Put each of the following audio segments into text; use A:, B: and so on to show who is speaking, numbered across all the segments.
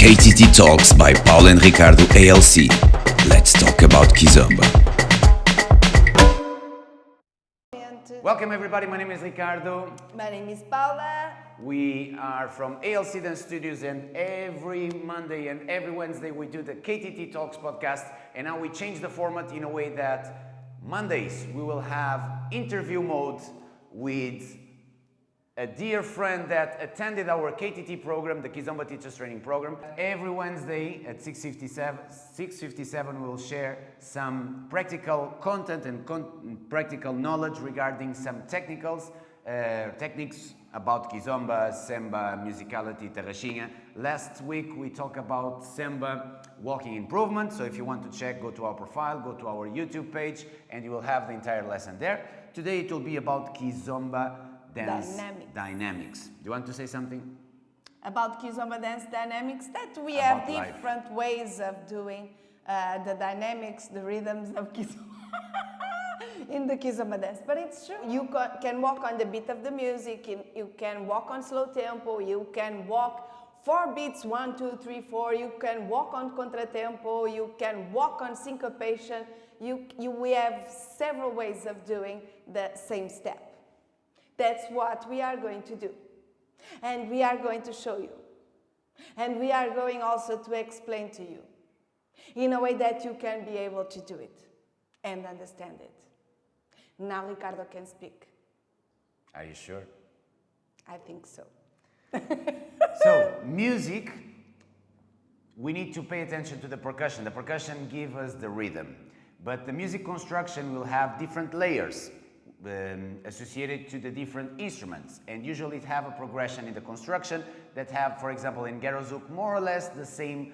A: KTT Talks by Paula Ricardo ALC. Let's talk about Kizomba.
B: Welcome everybody, my name is Ricardo.
C: My name is Paula.
B: We are from ALC Dance Studios, and every Monday and every Wednesday we do the KTT Talks podcast, and now we change the format in a way that Mondays we will have interview mode with a dear friend that attended our KTT program, the Kizomba Teachers Training Program. Every Wednesday at 6:57 we will share some practical content and practical knowledge regarding some techniques about Kizomba, Semba, musicality, Tarraxinha. Last week we talked about Semba walking improvement, so if you want to check, go to our profile, go to our YouTube page, and you will have the entire lesson there. Today it will be about Kizomba dance dynamics. Do you want to say something?
C: About Kizomba dance dynamics, that we
B: About
C: have
B: life.
C: different ways of doing the dynamics, the rhythms of Kizomba in the Kizomba dance. But it's true. You can walk on the beat of the music, you can walk on slow tempo, you can walk 4 beats, 1, 2, 3, 4, you can walk on contratempo, you can walk on syncopation. We have several ways of doing the same step. That's what we are going to do. And we are going to show you. And we are going also to explain to you in a way that you can be able to do it and understand it. Now Ricardo can speak.
B: Are you sure?
C: I think so.
B: So, music, we need to pay attention to the percussion. The percussion gives us the rhythm. But the music construction will have different layers associated to the different instruments, and usually it have a progression in the construction that have, for example, in Garozuk, more or less the same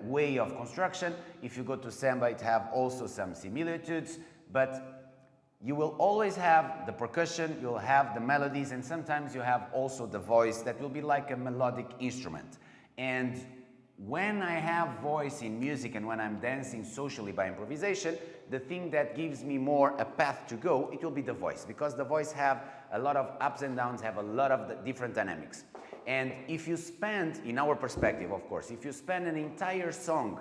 B: way of construction. If you go to Semba, it have also some similitudes, but you will always have the percussion, you'll have the melodies, and sometimes you have also the voice that will be like a melodic instrument. And when I have voice in music and when I'm dancing socially by improvisation, the thing that gives me more a path to go, it will be the voice, because the voice have a lot of ups and downs, have a lot of the different dynamics. And if you spend, in our perspective of course, if you spend an entire song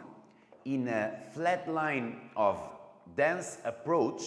B: in a flat line of dance approach,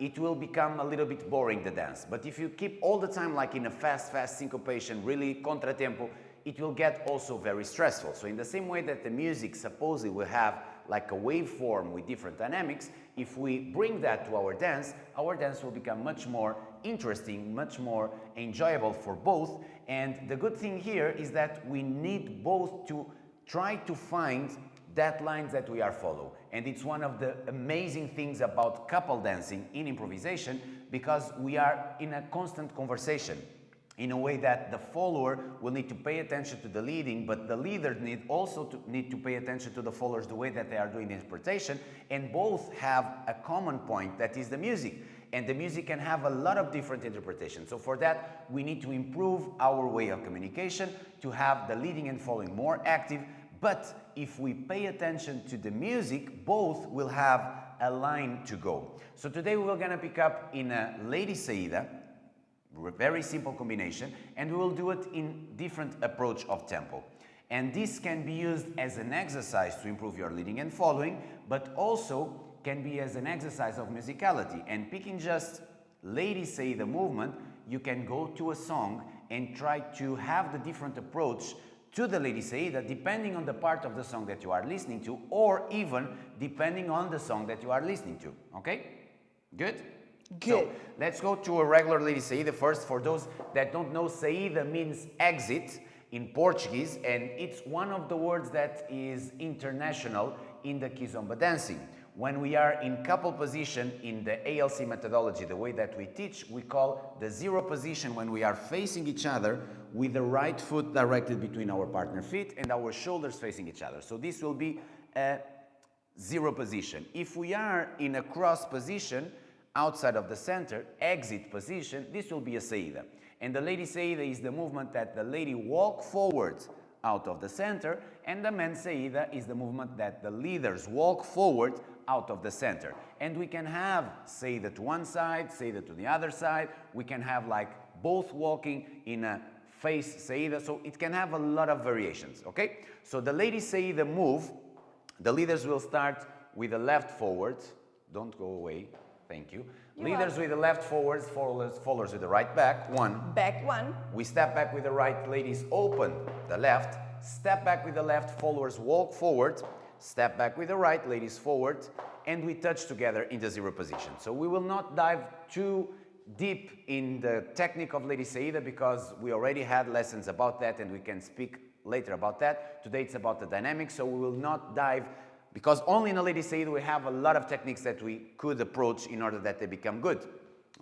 B: it will become a little bit boring, the dance. But if you keep all the time like in a fast syncopation, really contratempo, it will get also very stressful. So in the same way that the music supposedly will have like a waveform with different dynamics, if we bring that to our dance will become much more interesting, much more enjoyable for both. And the good thing here is that we need both to try to find that lines that we are follow. And it's one of the amazing things about couple dancing in improvisation, because we are in a constant conversation, in a way that the follower will need to pay attention to the leading, but the leader need to pay attention to the followers, the way that they are doing the interpretation, and both have a common point, that is the music. And the music can have a lot of different interpretations. So for that, we need to improve our way of communication, to have the leading and following more active. But if we pay attention to the music, both will have a line to go. So today we're gonna pick up in a Ladies Saída, very simple combination, and we will do it in different approach of tempo. And this can be used as an exercise to improve your leading and following, but also can be as an exercise of musicality. And picking just Ladies Saída movement, you can go to a song and try to have the different approach to the Ladies Saída, depending on the part of the song that you are listening to, or even depending on the song that you are listening to. Okay? Good?
C: Good.
B: So, let's go to a regular Ladies Saída first. For those that don't know, Saída means exit in Portuguese, and it's one of the words that is international in the Kizomba dancing. When we are in couple position in the ALC methodology, the way that we teach, we call the zero position when we are facing each other with the right foot directed between our partner feet and our shoulders facing each other. So this will be a zero position. If we are in a cross position, outside of the center, exit position, this will be a Saída. And the Lady Saída is the movement that the lady walk forward out of the center, and the man Saída is the movement that the leaders walk forward out of the center. And we can have Saída to one side, Saída to the other side. We can have like both walking in a face Saída, so it can have a lot of variations, okay? So the Ladies Saída move, the leaders will start with the left forward. Don't go away, thank you. Leaders with the left forwards, followers with the right back, one.
C: Back one.
B: We step back with the right, ladies open the left, step back with the left, followers walk forward, step back with the right, ladies forward, and we touch together in the zero position. So we will not dive too deep in the technique of Ladies Saída because we already had lessons about that and we can speak later about that. Today it's about the dynamics, so we will not dive because only in a Ladies Saída we have a lot of techniques that we could approach in order that they become good.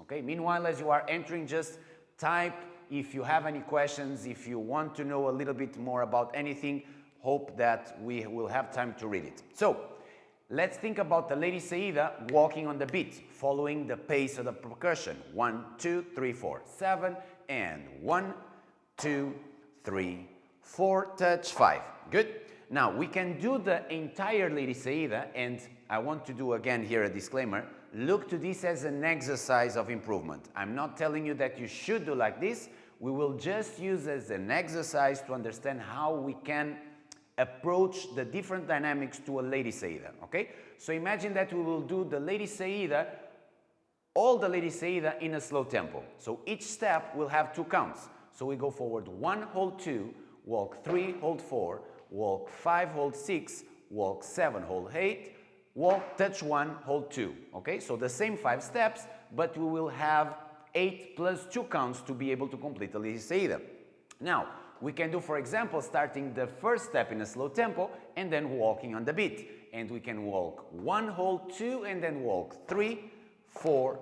B: Okay. Meanwhile, as you are entering, just type if you have any questions, if you want to know a little bit more about anything. Hope that we will have time to read it. So let's think about the Ladies Saída walking on the beat, following the pace of the percussion. 1, 2, 3, 4, 7, and 1, 2, 3, 4, touch 5. Good. Now we can do the entire Ladies Saída, and I want to do again here a disclaimer. Look to this as an exercise of improvement. I'm not telling you that you should do like this. We will just use as an exercise to understand how we can approach the different dynamics to a Ladies Saída, okay? So imagine that we will do the Ladies Saída, all the Ladies Saída in a slow tempo. So each step will have 2 counts. So we go forward 1, hold 2, walk 3, hold 4, walk 5, hold 6, walk 7, hold 8, walk, touch 1, hold 2, okay? So the same 5 steps, but we will have 8 plus 2 counts to be able to complete the Ladies Saída. Now, we can do, for example, starting the first step in a slow tempo and then walking on the beat. And we can walk 1, hold 2, and then walk 3, 4,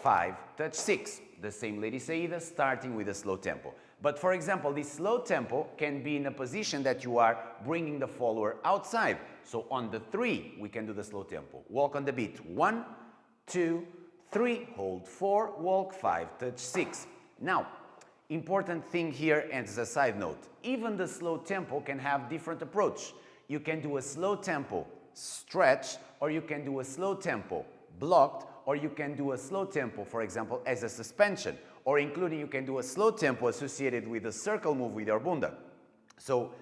B: 5, touch 6. The same Ladies Saída starting with a slow tempo. But for example, this slow tempo can be in a position that you are bringing the follower outside. So on the 3, we can do the slow tempo. Walk on the beat. 1, 2, 3, hold 4, walk 5, touch 6. Now, important thing here, and as a side note, even the slow tempo can have different approach. You can do a slow tempo stretch, or you can do a slow tempo blocked, or you can do a slow tempo, for example, as a suspension, or including you can do a slow tempo associated with a circle move with your bunda. So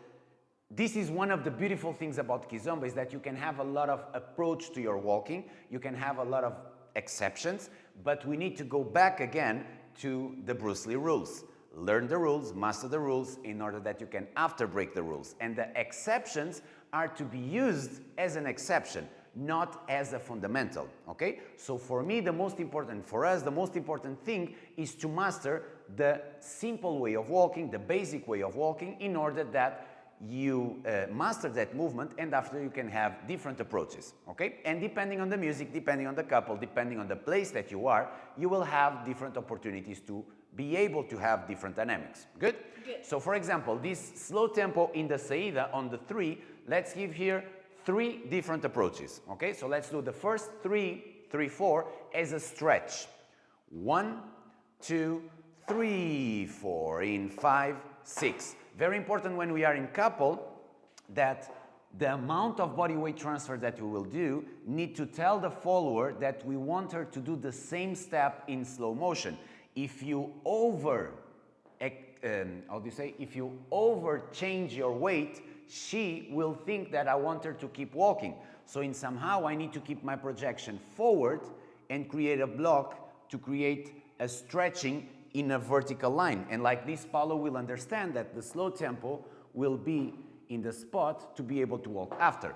B: this is one of the beautiful things about Kizomba, is that you can have a lot of approach to your walking, you can have a lot of exceptions, but we need to go back again to the Bruce Lee rules. Learn the rules, master the rules, in order that you can after break the rules. And the exceptions are to be used as an exception, not as a fundamental, okay? So for me, the most important, for us, the most important thing is to master the simple way of walking, the basic way of walking, in order that you master that movement, and after you can have different approaches, okay? And depending on the music, depending on the couple, depending on the place that you are, you will have different opportunities to be able to have different dynamics. Good? Good. So for example, this slow tempo in the Saída on the 3, let's give here 3 different approaches, okay? So let's do the first 3, 3, 4 as a stretch. 1, 2, 3, 4, in 5, 6. Very important when we are in couple that the amount of body weight transfer that we will do need to tell the follower that we want her to do the same step in slow motion. If you if you over change your weight, she will think that I want her to keep walking. So in somehow I need to keep my projection forward and create a block to create a stretching in a vertical line. And like this, Paula will understand that the slow tempo will be in the spot to be able to walk after.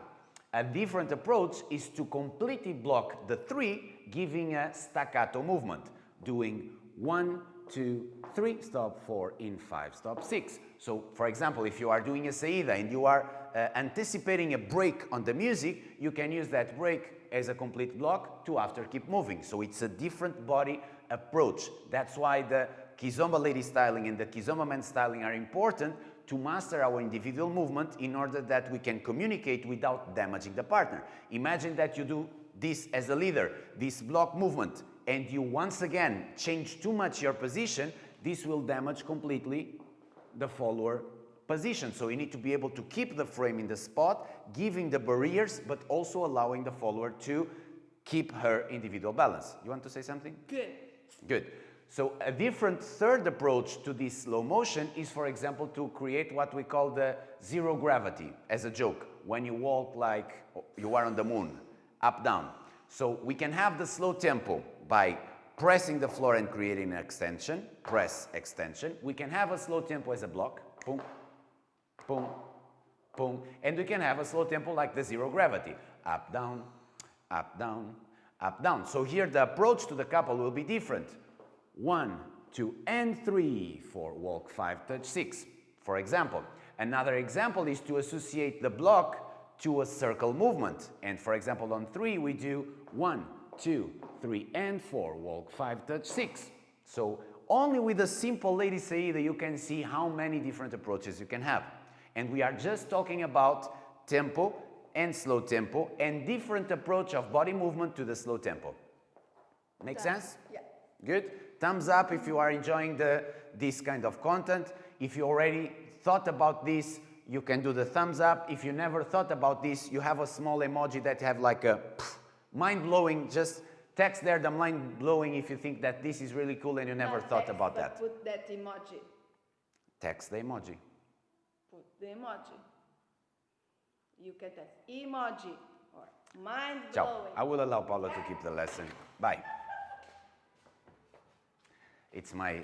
B: A different approach is to completely block the 3, giving a staccato movement, doing 1, 2, 3, stop 4, in 5, stop 6. So for example, if you are doing a Saída and you are anticipating a break on the music, you can use that break as a complete block to after keep moving. So it's a different body approach. That's why the Kizomba lady styling and the Kizomba man styling are important, to master our individual movement in order that we can communicate without damaging the partner. Imagine that you do this as a leader, this block movement, and you once again change too much your position, this will damage completely the follower position. So you need to be able to keep the frame in the spot, giving the barriers, but also allowing the follower to keep her individual balance. You want to say something?
C: Good.
B: Good. So a different third approach to this slow motion is, for example, to create what we call the zero gravity as a joke. When you walk like you are on the moon, up, down. So we can have the slow tempo by pressing the floor and creating an extension, press, extension. We can have a slow tempo as a block, boom, boom, boom. And we can have a slow tempo like the zero gravity, up, down, up, down, up, down. So here the approach to the couple will be different. 1, 2, and 3, 4, walk 5, touch 6, for example. Another example is to associate the block to a circle movement. And for example, on 3, we do 1, 2, 3, and 4, walk 5, touch 6. So only with a simple Ladies Saída you can see how many different approaches you can have. And we are just talking about tempo and slow tempo and different approach of body movement to the slow tempo. Make sense?
C: Yeah.
B: Good? Thumbs up if you are enjoying this kind of content. If you already thought about this, you can do the thumbs up. If you never thought about this, you have a small emoji that have like a mind-blowing, just text there the mind-blowing if you think that this is really cool and you never thought about that.
C: Put that emoji.
B: Text the emoji.
C: Put the emoji. You can text emoji or mind-blowing.
B: Ciao. I will allow Paula to keep the lesson. Bye. It's my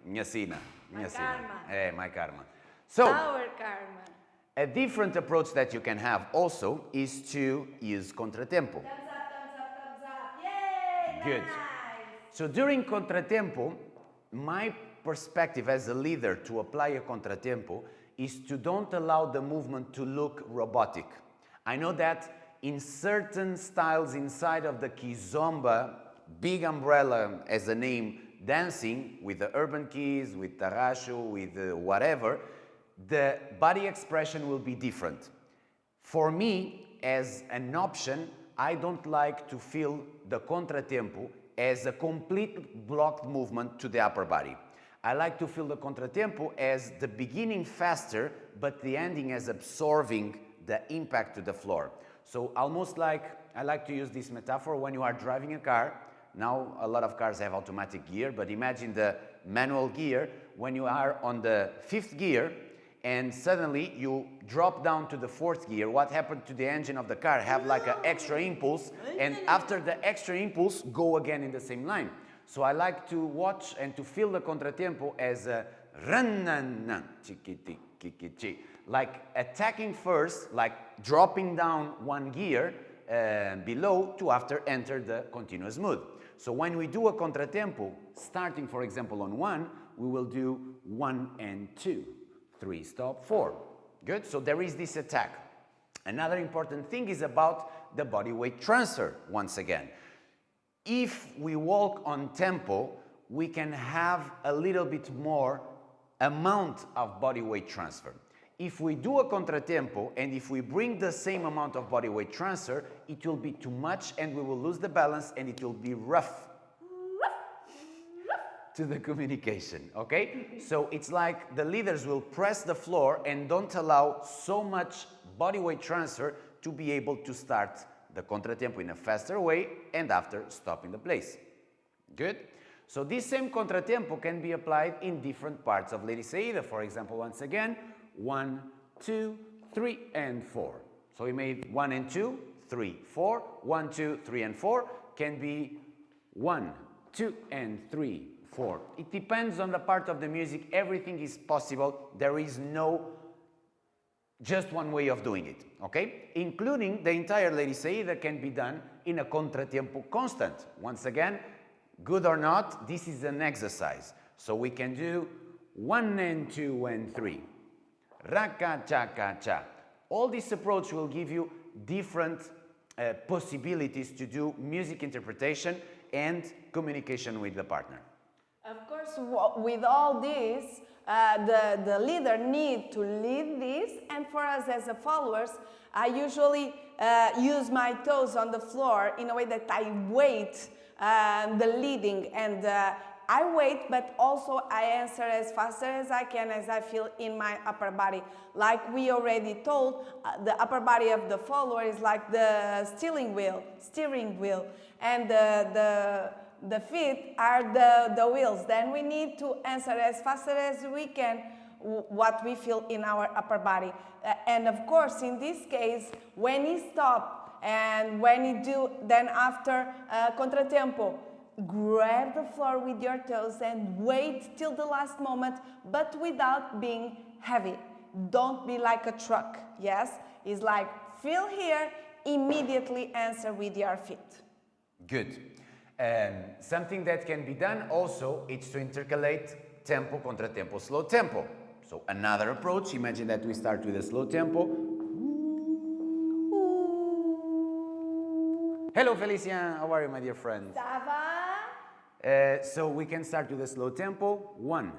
B: minha sina.
C: My
B: sina.
C: karma.
B: My karma. So,
C: Our karma.
B: a different approach that you can have also is to use contratempo.
C: Thumbs up, thumbs up, thumbs up. Yay!
B: Good.
C: Nice.
B: So during contratempo, my perspective as a leader to apply a contratempo is to don't allow the movement to look robotic. I know that in certain styles inside of the Kizomba, big umbrella as a name, dancing with the urban keys, with tarraxo, with whatever, the body expression will be different. For me, as an option, I don't like to feel the contratempo as a complete blocked movement to the upper body. I like to feel the contratempo as the beginning faster, but the ending as absorbing the impact to the floor. So almost like, I like to use this metaphor when you are driving a car. Now a lot of cars have automatic gear, but imagine the manual gear when you are on the 5th gear and suddenly you drop down to the 4th gear. What happened to the engine of the car? Have like an extra impulse, and after the extra impulse, go again in the same line. So I like to watch and to feel the contratempo as a run-na-na, chi-ki-ti-ki-ki-chi. Like attacking first, like dropping down one gear below to after enter the continuous mood. So when we do a contratempo, starting for example on 1, we will do 1 and 2, 3, stop, 4. Good? So there is this attack. Another important thing is about the body weight transfer, once again. If we walk on tempo, we can have a little bit more amount of body weight transfer. If we do a contratempo and if we bring the same amount of body weight transfer, it will be too much and we will lose the balance and it will be rough to the communication, okay? So it's like the leaders will press the floor and don't allow so much body weight transfer to be able to start the contratempo in a faster way and after stopping the place. Good? So this same contratempo can be applied in different parts of Ladies Saída. For example, once again, 1, 2, 3, and 4. So we made 1 and 2, 3, 4. 1, 2, 3, and 4 can be 1, 2, and 3, 4. It depends on the part of the music. Everything is possible. There is no just one way of doing it, okay? Including the entire Ladies Saída can be done in a contratempo constant. Once again, good or not, this is an exercise. So we can do 1 and 2 and 3. Raka-cha-ka-cha. All this approach will give you different possibilities to do music interpretation and communication with the partner.
C: Of course, with all this, the leader needs to lead this, and for us as the followers, I usually use my toes on the floor in a way that I wait the leading, and I wait, but also I answer as faster as I can, as I feel in my upper body. Like we already told, the upper body of the follower is like the steering wheel, and The feet are the wheels. Then we need to answer as fast as we can what we feel in our upper body. And of course, in this case, when you stop and when you do, then after contratempo, grab the floor with your toes and wait till the last moment, but without being heavy. Don't be like a truck, yes? It's like, feel here, immediately answer with your feet.
B: Good. Something that can be done also is to intercalate tempo, contratempo, slow tempo. So another approach, imagine that we start with a slow tempo. Hello Felicien, how are you my dear friend?
C: Ça va?
B: So we can start with a slow tempo, 1,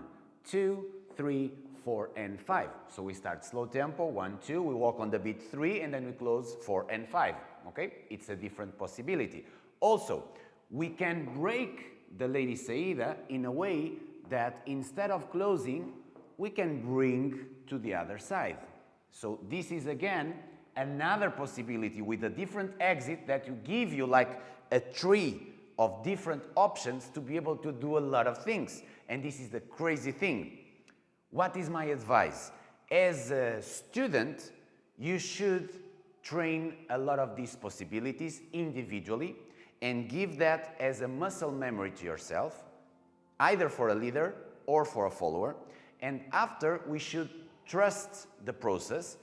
B: 2, 3, 4 and 5. So we start slow tempo, 1, 2, we walk on the beat 3 and then we close 4 and 5, okay? It's a different possibility. Also, we can break the Ladies Saída in a way that instead of closing, we can bring to the other side. So this is again another possibility with a different exit that will give you like a tree of different options to be able to do a lot of things. And this is the crazy thing. What is my advice? As a student, you should train a lot of these possibilities individually and give that as a muscle memory to yourself, either for a leader or for a follower. And after, we should trust the process,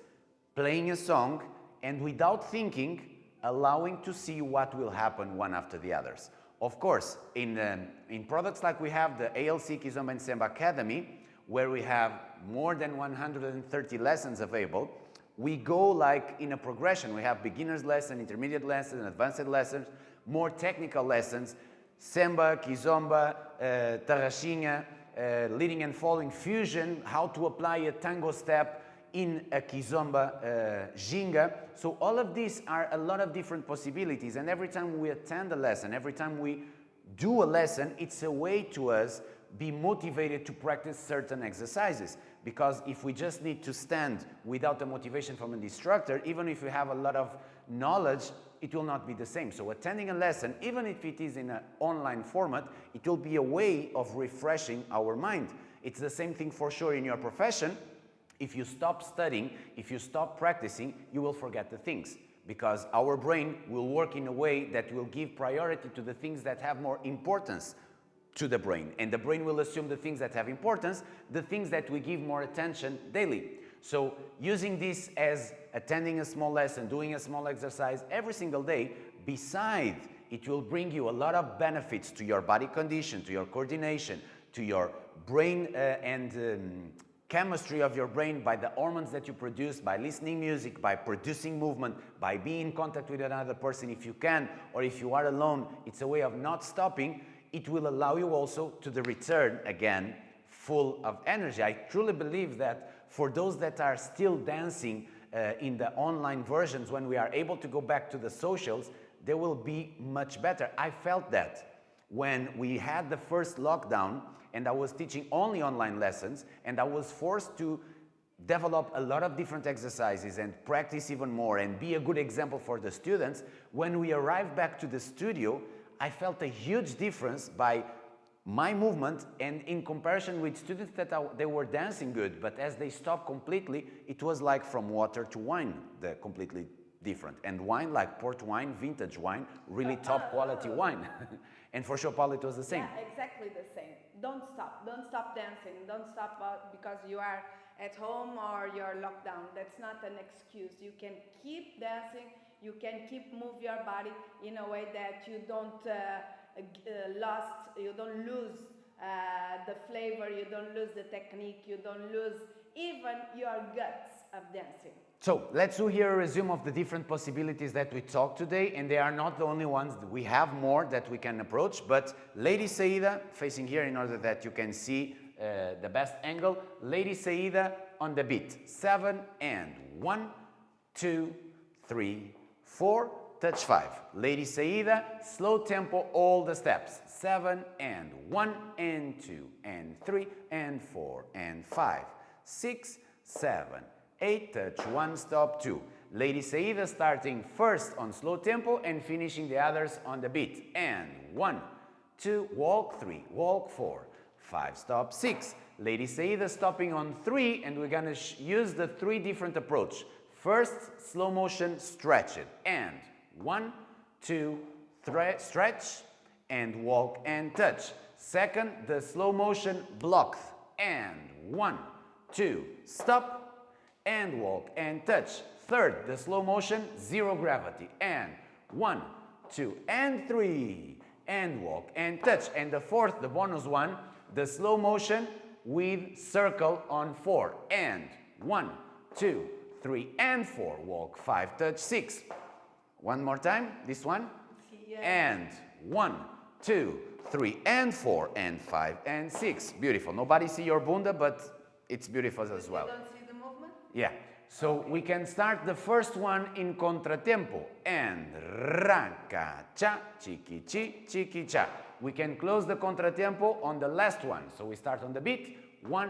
B: playing a song, and without thinking, allowing to see what will happen one after the others. Of course, in products like we have the ALC Kizomba Semba Academy, where we have more than 130 lessons available, we go like in a progression. We have beginner's lesson, intermediate lesson, advanced lessons, more technical lessons, Semba, Kizomba, Tarraxinha, leading and following, fusion, how to apply a tango step in a Kizomba Ginga. So all of these are a lot of different possibilities, and every time we attend a lesson, every time we do a lesson, it's a way to us be motivated to practice certain exercises. Because if we just need to stand without the motivation from an instructor, even if we have a lot of knowledge, it will not be the same. So attending a lesson, even if it is in an online format, it will be a way of refreshing our mind. It's the same thing for sure in your profession. If you stop studying, if you stop practicing, you will forget the things. Because our brain will work in a way that will give priority to the things that have more importance to the brain. And the brain will assume the things that have importance, the things that we give more attention daily. So using this as attending a small lesson, doing a small exercise every single day, besides it will bring you a lot of benefits to your body condition, to your coordination, to your brain and chemistry of your brain, by the hormones that you produce, by listening music, by producing movement, by being in contact with another person if you can, or if you are alone, it's a way of not stopping. It will allow you also to the return again full of energy. I truly believe that for those that are still dancing in the online versions, when we are able to go back to the socials, they will be much better. I felt that when we had the first lockdown and I was teaching only online lessons, and I was forced to develop a lot of different exercises and practice even more and be a good example for the students. When we arrived back to the studio, I felt a huge difference by my movement, and in comparison with students that they were dancing good, but as they stopped completely, it was like from water to wine, the completely different. And wine, like port wine, vintage wine, really top quality wine. And for sure, Paula, it was the same.
C: Yeah, exactly the same. Don't stop dancing, don't stop because you are at home or you're locked down. That's not an excuse. You can keep dancing, you can keep move your body in a way that you don't lose the flavor, you don't lose the technique, you don't lose even your guts of dancing.
B: So let's do here a resume of the different possibilities that we talked today, and they are not the only ones. We have more that we can approach, but Ladies Saída, facing here in order that you can see the best angle. Ladies Saída on the beat. 7 and 1, 2, 3, 4, touch 5. Ladies Saída, slow tempo, all the steps. 7 and 1 and 2 and 3 and 4 and 5, 6, 7, 8, touch 1, stop 2. Ladies Saída starting first on slow tempo and finishing the others on the beat. And 1, 2, walk 3, walk 4, 5, stop 6. Ladies Saída stopping on 3, and we're gonna use the 3 different approach. First, slow motion, stretch it, and 1, 2, stretch, and walk and touch. Second, the slow motion block, and 1, 2, stop, and walk and touch. Third, the slow motion, 0 gravity, and 1, 2, and 3, and walk and touch. And the fourth, the bonus one, the slow motion with circle on 4, and 1, 2, 3, and 4, walk 5, touch 6. One more time, this one, and 1, 2, 3, and 4, and 5, and 6. Beautiful. Nobody see your bunda, but it's beautiful as well.
C: You don't see the movement?
B: Yeah. So we can start the first one in contratempo. And ranca, cha, chiqui, chi, chiqui, cha. We can close the contratempo on the last one. So we start on the beat. 1,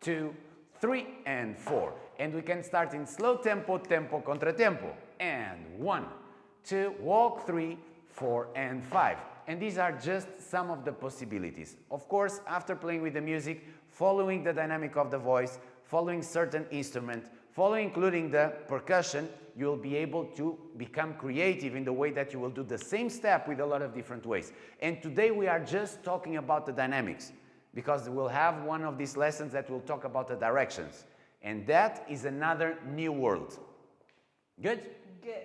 B: 2, 3, and 4. And we can start in slow tempo, tempo, contratempo. And 1, 2, walk 3, 4, and 5. And these are just some of the possibilities. Of course, after playing with the music, following the dynamic of the voice, following certain instrument, following including the percussion, you'll be able to become creative in the way that you will do the same step with a lot of different ways. And today we are just talking about the dynamics, because we'll have one of these lessons that will talk about the directions. And that is another new world. Good?
C: Good.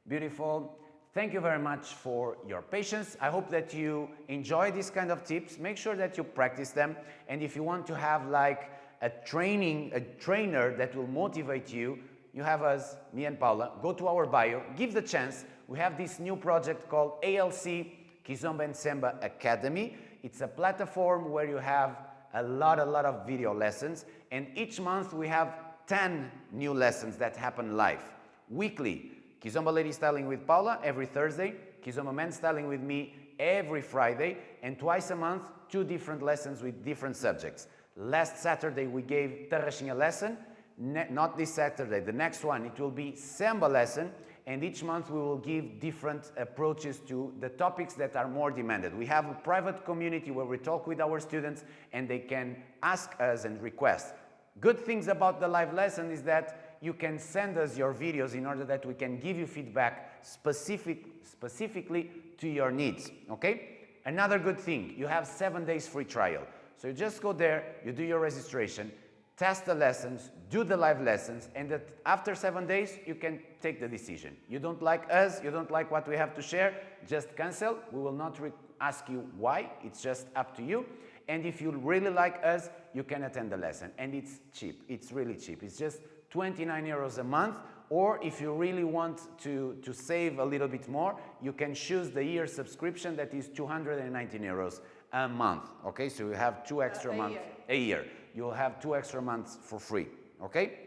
B: Beautiful. Thank you very much for your patience. I hope that you enjoy these kind of tips. Make sure that you practice them. And if you want to have like a trainer that will motivate you, you have us, me and Paula. Go to our bio, give the chance. We have this new project called ALC Kizomba Semba Academy. It's a platform where you have a lot of video lessons. And each month we have 10 new lessons that happen live, weekly. Kizomba Lady Styling with Paula every Thursday, Kizomba Men Styling with me every Friday, and twice a month, 2 different lessons with different subjects. Last Saturday we gave Tarraxinha lesson, not this Saturday, the next one it will be Samba lesson, and each month we will give different approaches to the topics that are more demanded. We have a private community where we talk with our students and they can ask us and request. Good things about the live lesson is that you can send us your videos in order that we can give you feedback specifically to your needs, okay? Another good thing, you have 7 days free trial. So you just go there, you do your registration, test the lessons, do the live lessons, and that after 7 days, you can take the decision. You don't like us, you don't like what we have to share, just cancel. We will not ask you why, it's just up to you. And if you really like us, you can attend the lesson. And it's cheap, it's really cheap. It's just 29 euros a month, or if you really want to save a little bit more, you can choose the year subscription that is 219 euros a month, okay? So you have 2 extra months a year. You'll have 2 extra months for free, okay?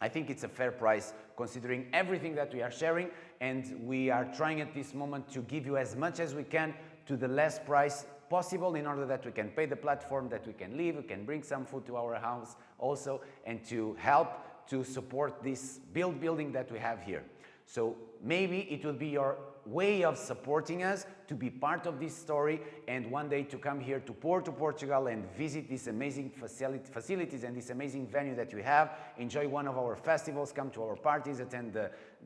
B: I think it's a fair price considering everything that we are sharing, and we are trying at this moment to give you as much as we can to the less price possible in order that we can pay the platform, that we can live, we can bring some food to our house also, and to help to support this building that we have here. So maybe it will be your way of supporting us to be part of this story, and one day to come here to Porto, Portugal, and visit these amazing facilities and this amazing venue that we have, enjoy one of our festivals, come to our parties, attend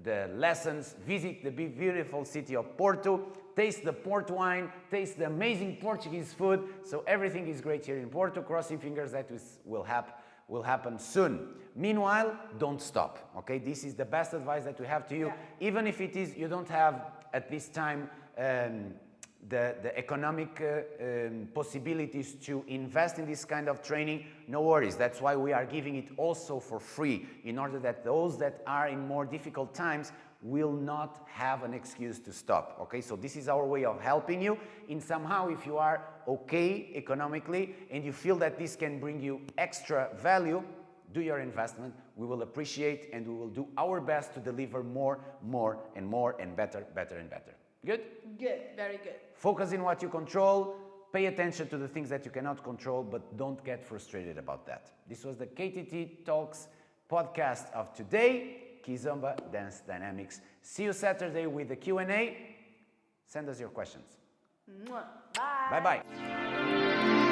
B: the lessons, visit the beautiful city of Porto, taste the port wine, taste the amazing Portuguese food. So everything is great here in Porto, crossing fingers that will happen soon. Meanwhile, don't stop, okay? This is the best advice that we have to you. Yeah. Even if it is, you don't have at this time the economic possibilities to invest in this kind of training, no worries. That's why we are giving it also for free, in order that those that are in more difficult times will not have an excuse to stop, okay? So this is our way of helping you in somehow, if you are okay economically and you feel that this can bring you extra value, do your investment. We will appreciate, and we will do our best to deliver more and better and better. Good?
C: Good, very good.
B: Focus in what you control, pay attention to the things that you cannot control, but don't get frustrated about that. This was the KTT Talks podcast of today. Kizomba Dance Dynamics. See you Saturday with the Q&A. Send us your questions.
C: Bye.
B: Bye-bye.